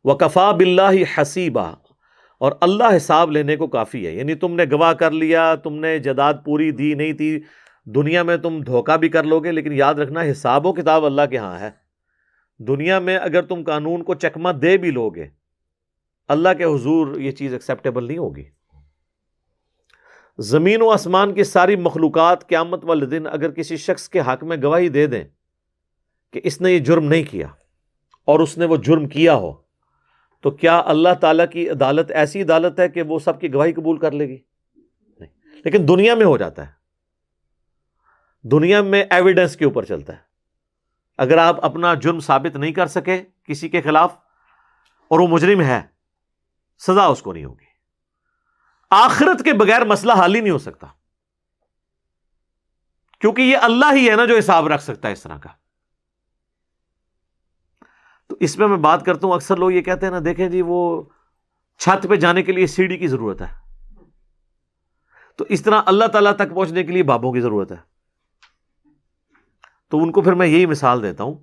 وَكَفَى بِاللَّهِ حَسِيبًا، اور اللہ حساب لینے کو کافی ہے. یعنی تم نے گواہ کر لیا، تم نے جداد پوری دی نہیں تھی، دنیا میں تم دھوکہ بھی کر لو گے، لیکن یاد رکھنا حساب و کتاب اللہ کے ہاں ہے. دنیا میں اگر تم قانون کو چکمہ دے بھی لو گے، اللہ کے حضور یہ چیز ایکسیپٹیبل نہیں ہوگی. زمین و آسمان کی ساری مخلوقات قیامت والے دن اگر کسی شخص کے حق میں گواہی دے دیں کہ اس نے یہ جرم نہیں کیا اور اس نے وہ جرم کیا ہو، تو کیا اللہ تعالیٰ کی عدالت ایسی عدالت ہے کہ وہ سب کی گواہی قبول کر لے گی؟ نہیں. لیکن دنیا میں ہو جاتا ہے، دنیا میں ایویڈنس کے اوپر چلتا ہے. اگر آپ اپنا جرم ثابت نہیں کر سکے کسی کے خلاف اور وہ مجرم ہے، سزا اس کو نہیں ہوگی. آخرت کے بغیر مسئلہ حل ہی نہیں ہو سکتا، کیونکہ یہ اللہ ہی ہے نا جو حساب رکھ سکتا ہے اس طرح کا. تو اس میں بات کرتا ہوں، اکثر لوگ یہ کہتے ہیں نا، دیکھیں جی وہ چھت پہ جانے کے لیے سیڑھی کی ضرورت ہے، تو اس طرح اللہ تعالیٰ تک پہنچنے کے لیے بابوں کی ضرورت ہے. تو ان کو پھر میں یہی مثال دیتا ہوں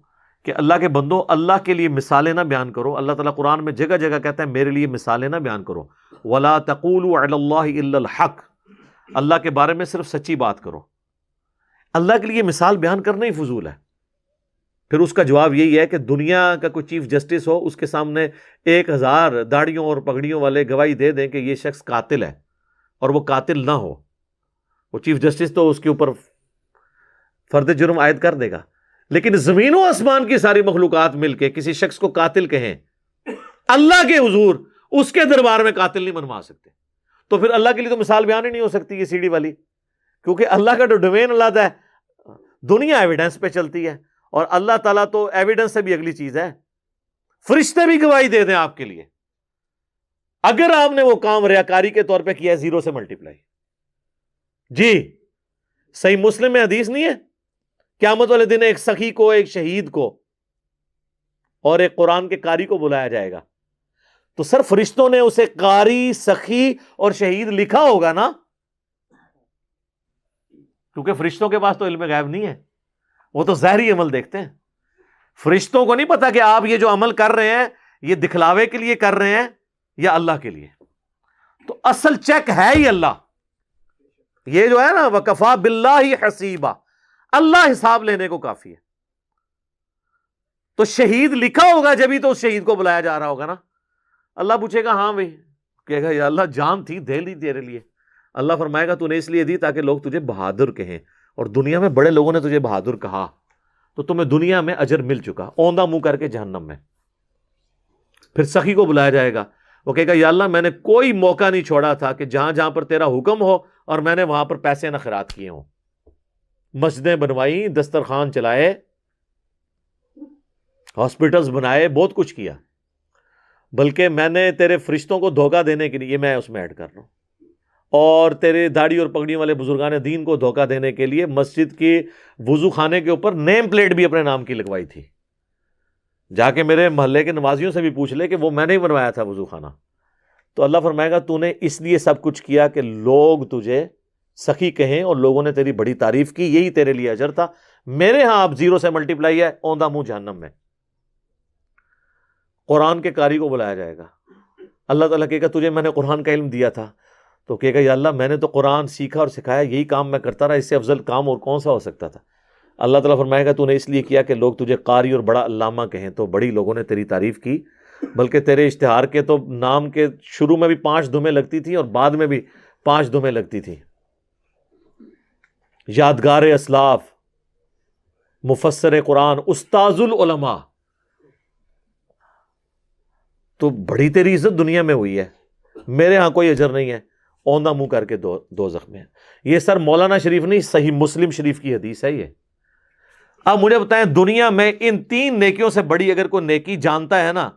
کہ اللہ کے بندوں، اللہ کے لیے مثالیں نہ بیان کرو. اللہ تعالیٰ قرآن میں جگہ جگہ کہتا ہے میرے لیے مثالیں نہ بیان کرو. وَلَا تَقُولُوا عَلَى اللَّهِ إِلَّا الْحَقِّ، اللہ کے بارے میں صرف سچی بات کرو. اللہ کے لیے مثال بیان کرنا ہی فضول ہے. پھر اس کا جواب یہی ہے کہ دنیا کا کوئی چیف جسٹس ہو، اس کے سامنے 1000 داڑھیوں اور پگڑیوں والے گواہی دے دیں کہ یہ شخص قاتل ہے، اور وہ قاتل نہ ہو، وہ چیف جسٹس تو اس کے اوپر فرد جرم عائد کر دے گا. لیکن زمین و آسمان کی ساری مخلوقات مل کے کسی شخص کو قاتل کہیں، اللہ کے حضور اس کے دربار میں قاتل نہیں منوا سکتے. تو پھر اللہ کے لیے تو مثال بیان ہی نہیں ہو سکتی یہ سیڑھی والی، کیونکہ اللہ کا جو ڈومین علیحدہ ہے. دنیا ایویڈنس پہ چلتی ہے، اور اللہ تعالیٰ تو ایویڈنس سے بھی اگلی چیز ہے. فرشتے بھی گواہی دے دیں آپ کے لیے، اگر آپ نے وہ کام ریاکاری کے طور پہ کیا ہے 0 سے ملٹیپلائی. جی صحیح مسلم میں حدیث نہیں ہے، قیامت والے دن ایک سخی کو، ایک شہید کو اور ایک قرآن کے قاری کو بلایا جائے گا. تو سر فرشتوں نے اسے قاری، سخی اور شہید لکھا ہوگا نا، کیونکہ فرشتوں کے پاس تو علم غیب نہیں ہے، وہ تو ظاہری عمل دیکھتے ہیں. فرشتوں کو نہیں پتا کہ آپ یہ جو عمل کر رہے ہیں یہ دکھلاوے کے لیے کر رہے ہیں یا اللہ کے لیے. تو اصل چیک ہے ہی اللہ. یہ جو ہے نا وَكَفَى بِاللَّهِ حَسِيبًا، اللہ حساب لینے کو کافی ہے. تو شہید لکھا ہوگا جبھی تو اس شہید کو بلایا جا رہا ہوگا نا. اللہ پوچھے گا ہاں بھائی، کہے گا یا اللہ جان تھی دے لی تیرے لیے. اللہ فرمائے گا تو نے اس لیے دی تاکہ لوگ تجھے بہادر کہیں، اور دنیا میں بڑے لوگوں نے تجھے بہادر کہا تو تمہیں دنیا میں اجر مل چکا، اوندھا منہ کر کے جہنم میں. پھر سخی کو بلایا جائے گا، وہ کہے گا یا اللہ میں نے کوئی موقع نہیں چھوڑا تھا کہ جہاں جہاں پر تیرا حکم ہو اور میں نے وہاں پر پیسے نہ خیرات کیے ہوں. مسجدیں بنوائی، دسترخوان چلائے، ہاسپٹلز بنائے، بہت کچھ کیا، بلکہ میں نے تیرے فرشتوں کو دھوکہ دینے کے لیے میں اس میں ایڈ کر رہا ہوں، اور تیرے داڑھی اور پگڑیوں والے بزرگان دین کو دھوکہ دینے کے لیے مسجد کی وضو خانے کے اوپر نیم پلیٹ بھی اپنے نام کی لگوائی تھی. جا کے میرے محلے کے نمازیوں سے بھی پوچھ لے کہ وہ میں نے ہی بنوایا تھا وضو خانہ. تو اللہ فرمائے گا تو نے اس لیے سب کچھ کیا کہ لوگ تجھے سخی کہیں اور لوگوں نے تیری بڑی تعریف کی، یہی تیرے لیے اجر تھا. میرے ہاں آپ 0 سے ملٹیپلائی ہے، اوندھا منہ جہنم میں. قرآن کے قاری کو بلایا جائے گا، اللہ تعالیٰ کہے گا تجھے میں نے قرآن کا علم دیا تھا، تو کہے گا یا اللہ میں نے تو قرآن سیکھا اور سکھایا، یہی کام میں کرتا رہا، اس سے افضل کام اور کون سا ہو سکتا تھا. اللہ تعالیٰ فرمائے گا تو نے اس لیے کیا کہ لوگ تجھے قاری اور بڑا علامہ کہیں، تو بڑی لوگوں نے تیری تعریف کی، بلکہ تیرے اشتہار کے تو نام کے شروع میں بھی 5 دمیں لگتی تھی اور بعد میں بھی 5 دمیں لگتی تھی. یادگار اسلاف، مفسر قرآن، استاذ العلماء. تو بڑی تیری عزت دنیا میں ہوئی ہے، میرے ہاں کوئی اجر نہیں ہے، اوندھا منہ کر کے دوزخ میں. یہ سر مولانا شریف نہیں، صحیح مسلم شریف کی حدیث ہے یہ. اب مجھے بتائیں دنیا میں ان 3 نیکیوں سے بڑی اگر کوئی نیکی جانتا ہے نا،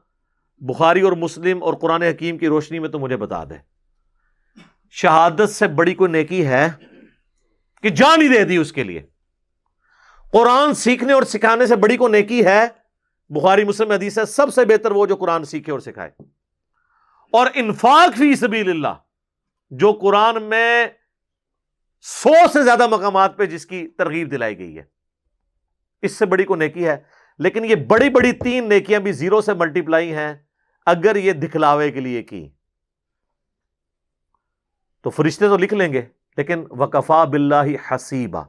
بخاری اور مسلم اور قرآن حکیم کی روشنی میں، تو مجھے بتا دے. شہادت سے بڑی کوئی نیکی ہے کہ جان ہی دے دی اس کے لیے؟ قرآن سیکھنے اور سکھانے سے بڑی کوئی نیکی ہے؟ بخاری مسلم حدیث ہے سب سے بہتر وہ جو قرآن سیکھے اور سکھائے. اور انفاق فی سبیل اللہ، جو قرآن میں 100 سے زیادہ مقامات پہ جس کی ترغیب دلائی گئی ہے، اس سے بڑی کو نیکی ہے. لیکن یہ بڑی بڑی 3 نیکیاں بھی 0 سے ملٹیپلائی ہیں اگر یہ دکھلاوے کے لیے کی تو فرشتے تو لکھ لیں گے، لیکن وکفا باللہ حسیبا۔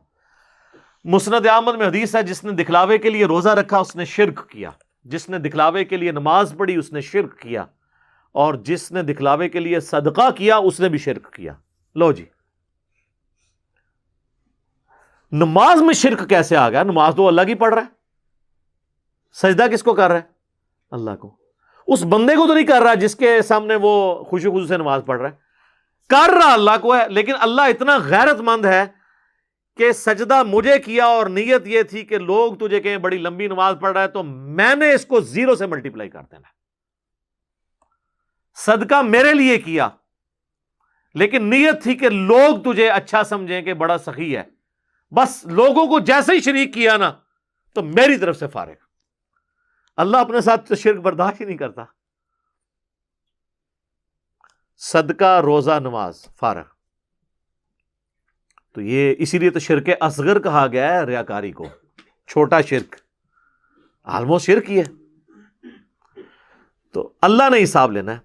مسند احمد میں حدیث ہے، جس نے دکھلاوے کے لیے روزہ رکھا اس نے شرک کیا، جس نے دکھلاوے کے لیے نماز پڑھی اس نے شرک کیا، اور جس نے دکھلاوے کے لیے صدقہ کیا اس نے بھی شرک کیا۔ لو جی، نماز میں شرک کیسے آ گیا؟ نماز تو اللہ کی پڑھ رہا ہے، سجدہ کس کو کر رہا ہے؟ اللہ کو۔ اس بندے کو تو نہیں کر رہا جس کے سامنے وہ خوشی خوشی سے نماز پڑھ رہا ہے، کر رہا اللہ کو ہے، لیکن اللہ اتنا غیرت مند ہے کہ سجدہ مجھے کیا اور نیت یہ تھی کہ لوگ تجھے کہیں بڑی لمبی نماز پڑھ رہا ہے تو میں نے اس کو 0 سے ملٹیپلائی کر دینا۔ صدقہ میرے لیے کیا، لیکن نیت تھی کہ لوگ تجھے اچھا سمجھیں کہ بڑا سخی ہے، بس لوگوں کو جیسے ہی شریک کیا نا تو میری طرف سے فارغ۔ اللہ اپنے ساتھ تو شرک برداشت ہی نہیں کرتا۔ صدقہ، روزہ، نماز، فارغ۔ تو یہ اسی لیے تو شرک اصغر کہا گیا ہے ریاکاری کو، چھوٹا شرک، آلموسٹ شرک ہی ہے۔ تو اللہ نے حساب لینا ہے۔